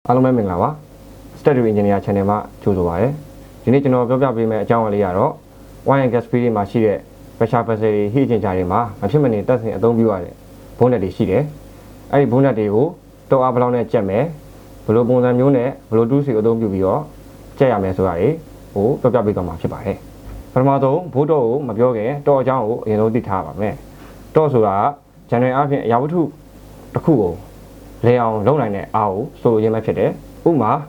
အားလုံးပဲမင်္ဂလာပါ Statue Engineer Channel မှာကြိုဆိုပါရစေဒီနေ့ကျွန်တော်ပြောပြပေးမယ့်အကြောင်းအရာလေးကတော့ Wine and Gas Speed မှာရှိတဲ့ pressure vessel တွေ heat exchanger တွေမှာမဖြစ်မနေတက်ဆင်အသုံးပြုရတဲ့ဘုံနက်တွေရှိတယ်အဲ့ဒီဘုံနက်တွေကိုတောက်အားဘလောက်နဲ့ကြက်မယ်ဘယ်လိုပုံစံမျိုးနဲ့ဘယ်လိုတူးစီအသုံးပြုပြီးတော့ကြက်ရမယ်ဆိုတာတွေကိုပြောပြပေးသွားမှာဖြစ်ပါတယ်ပထမဆုံးဘိုးတော့ကိုမပြောခင်တောအကြောင်းကိုအရင်ဆုံးသိထားပါမယ်တောဆိုတာဂျန်နရီအားဖြင့်အရာဝတ္ထုတစ်ခုကိုလေအောင်လုံနိုင်တဲ့အားကိုဆိုလိုရင်းပဲဖြစ်တယ်ဥပမာ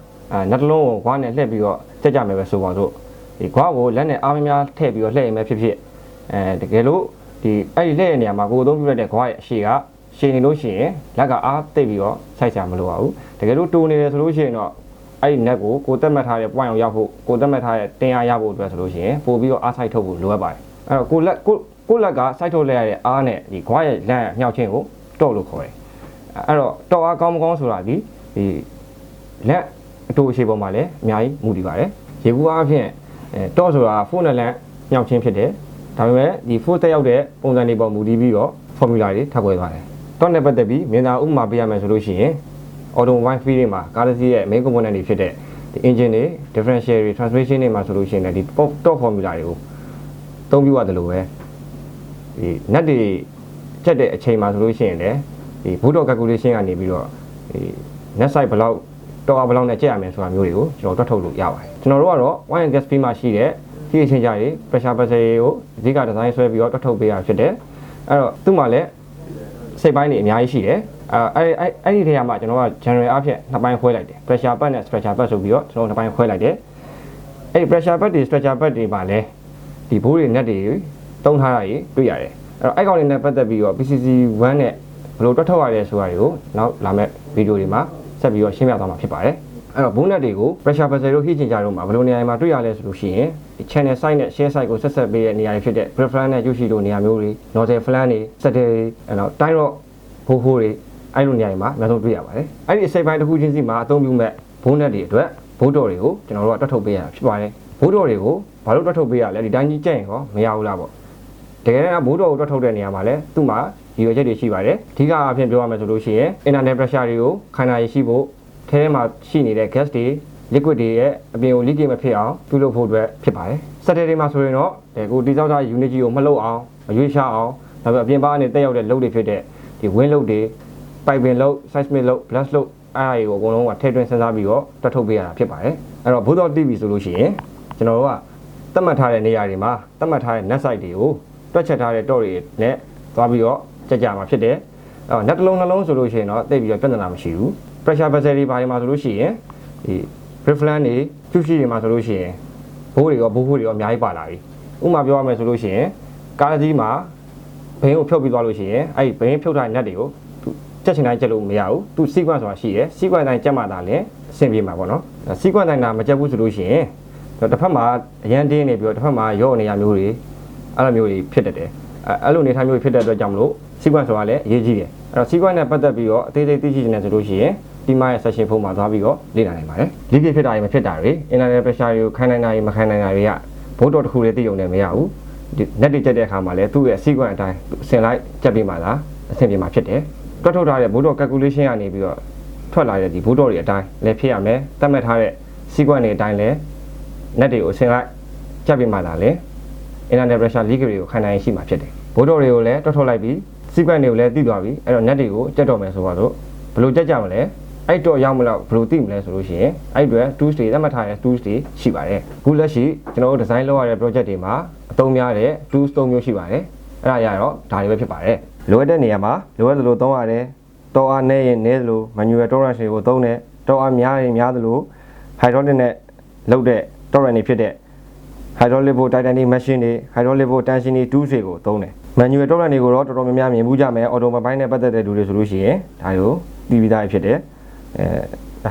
နက်တလုံးကိုခွားနဲ့လှည့်ပြီးတော့ကြက်ကြမယ်ပဲဆိုပါစို့ဒီခွားကိုလက်နဲ့အားများထည့်ပြီးတော့လှည့်ရင်ပဲဖြစ်ဖြစ်တကယ်လို့ဒီအဲ့ဒီလှည့်ရနေရာမှာကိုယ်အသုံးပြုရတဲ့ခွားရဲ့အရှိကရှည်နေလို့ရှိရင်လက်ကအားသိပ်ပြီးတော့ဆိုက်ချမလို့ပါဘူးတကယ်လို့တိုးနေတယ်ဆိုလို့ရှိရင်တော့အဲ့ဒီနက်ကိုတက်မှတ်ထားတဲ့ point ကိုရောက်ဖို့ကိုတက်မှတ်ထားတဲ့တင်အားရဖို့အတွက်ဆိုလို့ရှိရင်ပို့ပြီးတော့အားဆိုင်ထုတ်ဖို့လိုအပ်ပါတယ်အဲ့တော့ကိုလက်ကစိုက်ထုတ်လိုက်ရတဲ့အားနဲ့ဒီခွားရဲ့လက်မြောက်ချင်းကိုတော့လို့ခေါ်တယ်အဲ့တော့တော်အားကောင်းမကောင်းဆိုတာဒီလက်အတူအရှိပေါ်မှာလည်းအများကြီးမူတည်ပါတယ်ရေကူအားဖြင့်တော့ဆိုတာဖုန်းနဲ့လက်ညှောက်ချင်းဖြစ်တယ်ဒါပေမဲ့ဒီဖုန်းတက်ရောက်တဲ့ပုံစံတွေပေါ်မူတည်ပြီးတော့ formula တွေထပ်ခွဲသွားတယ်တော့နဲ့ပတ်သက်ပြီးမြင်သာဥပမာပေးရမယ်ဆိုလို့ရှိရင် automobile field တွေမှာကားတစ်စီးရဲ့ main component တွေဖြစ်တဲ့ဒီ engine တွေ differential တွေ transmission တွေမှာဆိုလို့ရှိရင်လည်းဒီ top formula တွေကိုသုံးပြရတယ်လို့ပဲဒီ net တွေချက်တဲ့အချိန်မှာဆိုလို့ရှိရင်လည်းဒီ boot calculation ကနေပြီးတော့ဒီ net size ဘယ်လောက်တော့ဘယ်လောက်နဲ့ကြက်ရမယ်ဆိုတာမျိုးတွေကိုကျွန်တော်တွက်ထုတ်လို့ရပါတယ်ကျွန်တော်တို့ကတော့ wine and gas speed မှာရှိတဲ့ heat exchanger တွေ pressure vessel တွေကိုအဓိက design ဆွဲပြီးတော့တွက်ထုတ်ပေးရဖြစ်တယ်အဲ့တော့သူ့မှာလည်းစိတ်ပိုင်းတွေအများကြီးရှိတယ်အဲ့ဒီနေရာမှာကျွန်တော်က general အဖြစ်နှစ်ပိုင်းခွဲလိုက်တယ် pressure pad နဲ့ structure pad ဆိုပြီးတော့ကျွန်တော်နှစ်ပိုင်းခွဲလိုက်တယ်အဲ့ဒီ pressure pad တွေ structure pad တွေမှာလည်းဒီဘိုးတွေ net တွေတုံးထားတာကြီးတွေ့ရတယ်အဲ့တော့အဲ့ကောင်တွေနဲ့ပတ်သက်ပြီးတော့ PCC1 နဲ့ဘယ်လိုတွက်ထုတ်ရလဲဆိုတာတွေကိုနောက်လာမယ့်ဗီဒီယိုတွေမှာဆက်ပြီးတော့ရှင်းပြသွားမှာဖြစ်ပါတယ်အဲ့တော့ဘုံနက်တွေကို pressure vessel တို့ heat exchanger တို့မှာဘယ်လိုနေရာမှာတွေ့ရလဲဆိုလို့ရှိရင်ဒီ channel side နဲ့ share side ကိုဆက်ပေးတဲ့နေရာတွေဖြစ်တဲ့ preference နဲ့ UC တို့နေရာမျိုးတွေ nozzle fan တွေ settle တွေအဲ့တော့ time rock ဖိုးတွေအဲ့လိုနေရာတွေမှာအများဆုံးတွေ့ရပါတယ်အဲ့ဒီအစိပ်ပိုင်းတစ်ခုချင်းစီမှာအသုံးပြုမဲ့ဘုံနက်တွေအတွက်ဘိုးတော်တွေကိုကျွန်တော်တို့ကတွက်ထုတ်ပေးရတာဖြစ်ပါတယ်ဘိုးတော်တွေကိုဘာလို့တွက်ထုတ်ပေးရလဲဒီတိုင်းကြီးကြက်ရင်ဟောမရဘူးလားပေါ့တကယ်တော့ဘိုးတော်ကိုတွက်ထုတ်တဲ့နေရာမှာလဲသူ့မှာရည်ရွယ်ချက်တွေရှိပါတယ်အဓိကအဖြစ်ပြောရမယ်ဆိုလို့ရှိရင် internal pressure တွေကိုခိုင်နာရရှိဖို့ထဲမှာရှိနေတဲ့ gas တွေ liquid တွေရဲ့အပြင်ကို leakage မဖြစ်အောင်ပြုလုပ်ဖို့အတွက်ဖြစ်ပါတယ်စက်တွေမှာဆိုရင်တော့ကိုတိစောက်ထား unit ကြီးကိုမလှုပ်အောင်မရွေးချအောင်ဒါပေမဲ့အပြင်ပကနေတက်ရောက်တဲ့ load တွေဖြစ်တဲ့ဒီ wind load တွေ piping load seismic load blast load အဲ့ဒါတွေကိုအကုန်လုံးကထည့်သွင်းစဉ်းစားပြီးတော့တွက်ထုတ်ပေးရတာဖြစ်ပါတယ်အဲ့တော့ဘိုးတော် TV ဆိုလို့ရှိရင်ကျွန်တော်တို့ကသတ်မှတ်ထားတဲ့နေရာတွေမှာသတ်မှတ်ထားတဲ့ net site တွေကိုတွက်ချက်ထားတဲ့ dot တွေနဲ့သွားပြီးတော့ကြက်ကြမှာဖြစ်တယ်အဲ့တော့ net တစ်လုံးနှလုံးဆိုလို့ရှိရင်တော့တိတ်ပြီးတော့ပြဿနာမရှိဘူး pressure vessel တွေဘာတွေမှာဆိုလို့ရှိရင်ဒီ reflect တွေဖြူရှိတွေမှာဆိုလို့ရှိရင်ဘိုးတွေရောအများကြီးပါလာပြီဥပမာပြောရမယ်ဆိုလို့ရှိရင်ကားတစ်စီးမှာဘိန်းကိုဖြုတ်ပြီးသွားလို့ရှိရင်အဲ့ဒီဘိန်းဖြုတ်ထားတဲ့ net တွေကိုချက်ချင်တိုင်းချက်လို့မရဘူးသူ sequence ဆိုတာရှိတယ် sequence တိုင်းချက်မှသာလည်းအဆင်ပြေမှာပေါ့နော် sequence တိုင်းတာမချက်ဘူးဆိုလို့ရှိရင်တစ်ဖက်မှာအရန်တင်းနေပြီးတော့တစ်ဖက်မှာရော့နေရမျိုးတွေအဲ့လိုမျိုးတွေဖြစ်တတ်တယ်အဲ့လိုနေထိုင်မျိုးဖြစ်တဲ့အတွက်ကြောင့်မလို့ sequence ဆိုတာလည်းအရေးကြီးတယ်အဲ့တော့ sequence နဲ့ပတ်သက်ပြီးတော့အသေးစိတ်သိရှိနေတယ်ဆိုလို့ရှိရင်ဒီမှာရဲ့ session ဖုန်းမှာသွားပြီးတော့လေ့လာနိုင်ပါတယ် leakage ဖြစ်တာတွေမဖြစ်တာတွေ internal pressure တွေကိုခိုင်နိုင်တာတွေမခိုင်နိုင်တာတွေကဘိုးတော်တစ်ခုလေးသိုံနဲ့မရဘူးဒီ net တွေချက်တဲ့အခါမှာလည်းသူ့ရဲ့ sequence အတိုင်းဆင်လိုက်ချက်ပြီးမှသာအဆင်ပြေမှာဖြစ်တယ်တွက်ထုတ်ထားတဲ့ဘိုးတော် calculation ကနေပြီးတော့ထွက်လာတဲ့ဒီဘိုးတော်တွေအတိုင်းလည်းဖြစ်ရမယ်သတ်မှတ်ထားတဲ့ sequence တွေအတိုင်းလည်း net တွေကိုဆင်လိုက်ချက်ပြီးမှသာလည်း internal pressure leakage တွေကိုခိုင်နိုင်ရှိမှာဖြစ်တယ်ဘိုးတော်တွေကိုလည်းတွက်ထုတ်လိုက်ပြီး sequence တွေကိုလည်းသိသွားပြီအဲ့တော့ net တွေကိုချက်တော့မယ်ဆိုတော့ဘယ်လိုချက်ကြမလဲအဲ့တော့ရောက်မလို့ဘယ်လိုသိမလဲဆိုလို့ရှိရင်အဲ့အတွက် tools တွေသတ်မှတ်ထားတဲ့ tools တွေရှိပါတယ်အခုလက်ရှိကျွန်တော်တို့ design လုပ်ရတဲ့ project တွေမှာအသုံးများတဲ့ tools 3မျိုးရှိပါတယ်အဲ့ဒါရတော့ဒါတွေပဲဖြစ်ပါတယ်လိုအပ်တဲ့နေရာမှာလိုအပ်သလိုသုံးရတယ်တောအားနည်းရင်နည်းသလို manual torrent တွေကိုသုံးတယ်တောအားများရင်များသလို hydraulic နဲ့လုပ်တဲ့ torrent တွေဖြစ်တဲ့ hydraulic bolt titanium machine တွေ hydraulic bolt tension တွေ tools တွေကိုသုံးတယ် manual torrent တွေကိုတော့တော်တော်များများမြင်မှုကြမယ် automobile နဲ့ပတ်သက်တဲ့လူတွေဆိုလို့ရှိရင်ဒါကိုသိပြီးသားဖြစ်တယ်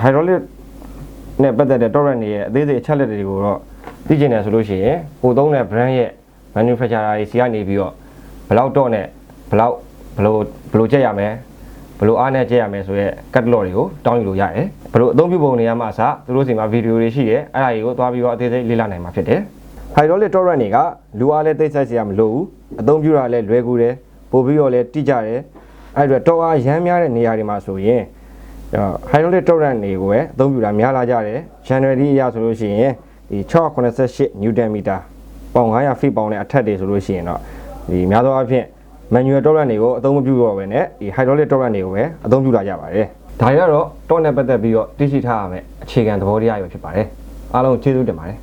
hydraulic နဲ့ပတ်သက်တဲ့ torrent တွေရဲ့အသေးစိတ်အချက်လက်တွေကိုတော့သိကျင်တယ်ဆိုလို့ရှိရင်ကိုသုံးတဲ့ brand ရဲ့ manufacturer တွေစီကနေပြီးတော့ဘယ်လောက်တော့နဲ့ဘယ်လိုချက်ရမယ်ဘယ်လိုအားနဲ့ချက်ရမယ်ဆိုရဲ catalog တွေကိုတောင်းယူလို့ရတယ်ဘယ်လိုအသုံးပြုပုံတွေရမှာအစားသူတို့စီမှာဗီဒီယိုတွေရှိတယ်အဲ့ဒါတွေကိုသွားပြီးတော့အသေးစိတ်လေ့လာနိုင်မှာဖြစ်တယ် hydraulic torrent တွေကလူအားလည်းသိစိတ်စရာမလိုဘူးအသုံးပြုတာလည်းလွယ်ကူတယ်ပို့ပြီးတော့လည်းတိကျတယ်အဲ့အတွက်တောအားရမ်းများတဲ့နေရာတွေမှာဆိုရင် hydraulic torrent တွေကိုပဲအသုံးပြုတာများလာကြတယ် January အရဆိုလို့ရှိရင်ဒီ688 Newton meter ပေါင်900 feet ပေါင်နဲ့အထက်တွေဆိုလို့ရှိရင်တော့ဒီများသောအားဖြင့် manual torrent တွေကိုအသုံးမပြုတော့ဘဲနဲ့ဒီ hydraulic torrent တွေကိုပဲအသုံးပြုလာကြပါတယ်ဒါတွေကတော့ torrent နဲ့ပတ်သက်ပြီးတော့သိရှိထားရမယ်အခြေခံသဘောတရားတွေဖြစ်ပါတယ်အားလုံးကျေးဇူးတင်ပါတယ်